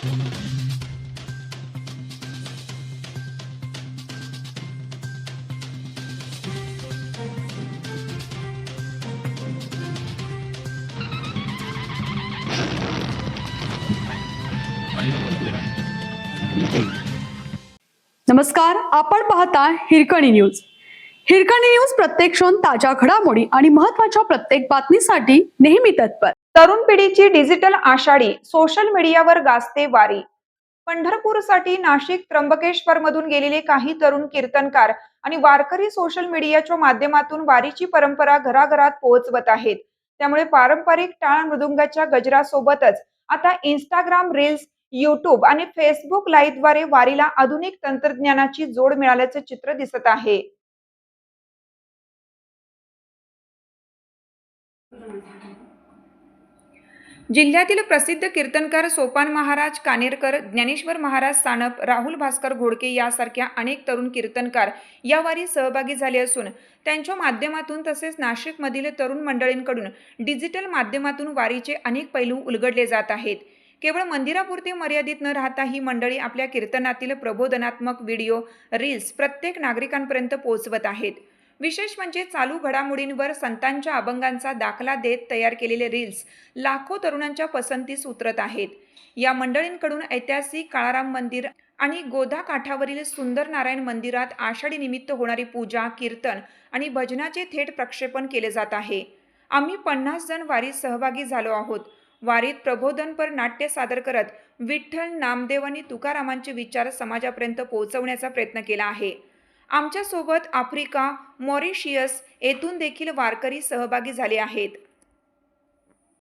नमस्कार, आपण पाहता हिरकणी न्यूज. हिरकणी न्यूज प्रत्येक क्षण ताज्या घडामोडी आणि महत्त्वाच्या प्रत्येक बातमीसाठी नेहमी तत्पर. तरुण पिढीची डिजिटल आषाढी सोशल मीडियावर गाजते वारी. पंढरपूरसाठी नाशिक त्र्यंबकेश्वर मधून गेलेले काही तरुण कीर्तनकार आणि वारकरी सोशल मीडियाच्या माध्यमातून वारीची परंपरा घराघरात पोहोचवत आहेत. त्यामुळे पारंपरिक टाळ मृदुंगाच्या गजरासोबतच आता इंस्टाग्राम रील्स, यूट्यूब आणि फेसबुक लाईव्हद्वारे वारीला आधुनिक तंत्रज्ञानाची जोड मिळाल्याचे चित्र दिसत आहे. जिल्ह्यातील प्रसिद्ध कीर्तनकार सोपान महाराज कानेरकर, ज्ञानेश्वर महाराज सानप, राहुल भास्कर घोडके यासारख्या अनेक तरुण कीर्तनकार या वारीत सहभागी झाले असून त्यांच्या माध्यमातून तसेच नाशिकमधील तरुण मंडळींकडून डिजिटल माध्यमातून वारीचे अनेक पैलू उलगडले जात आहेत. केवळ मंदिरापुरते मर्यादित न राहता ही मंडळी आपल्या कीर्तनातील प्रबोधनात्मक व्हिडिओ, रील्स प्रत्येक नागरिकांपर्यंत पोहोचवत आहेत. विशेष म्हणजे चालू घडामोडींवर संतांच्या अभंगांचा दाखला देत तयार केलेले रील्स लाखो तरुणांच्या पसंतीस उतरत आहेत. या मंडळींकडून ऐतिहासिक काळाराम मंदिर आणि गोधा काठावरील सुंदर नारायण मंदिरात आषाढी निमित्त होणारी पूजा, कीर्तन आणि भजनाचे थेट प्रक्षेपण केले जात आहे. आम्ही 50 जण वारीत सहभागी झालो आहोत. वारीत प्रबोधनपर नाट्य सादर करत विठ्ठल, नामदेव आणि तुकारामांचे विचार समाजापर्यंत पोहोचवण्याचा प्रयत्न केला आहे. आमच्या सोबत आफ्रिका, मॉरिशियस येथून देखील वारकरी सहभागी झाले आहेत.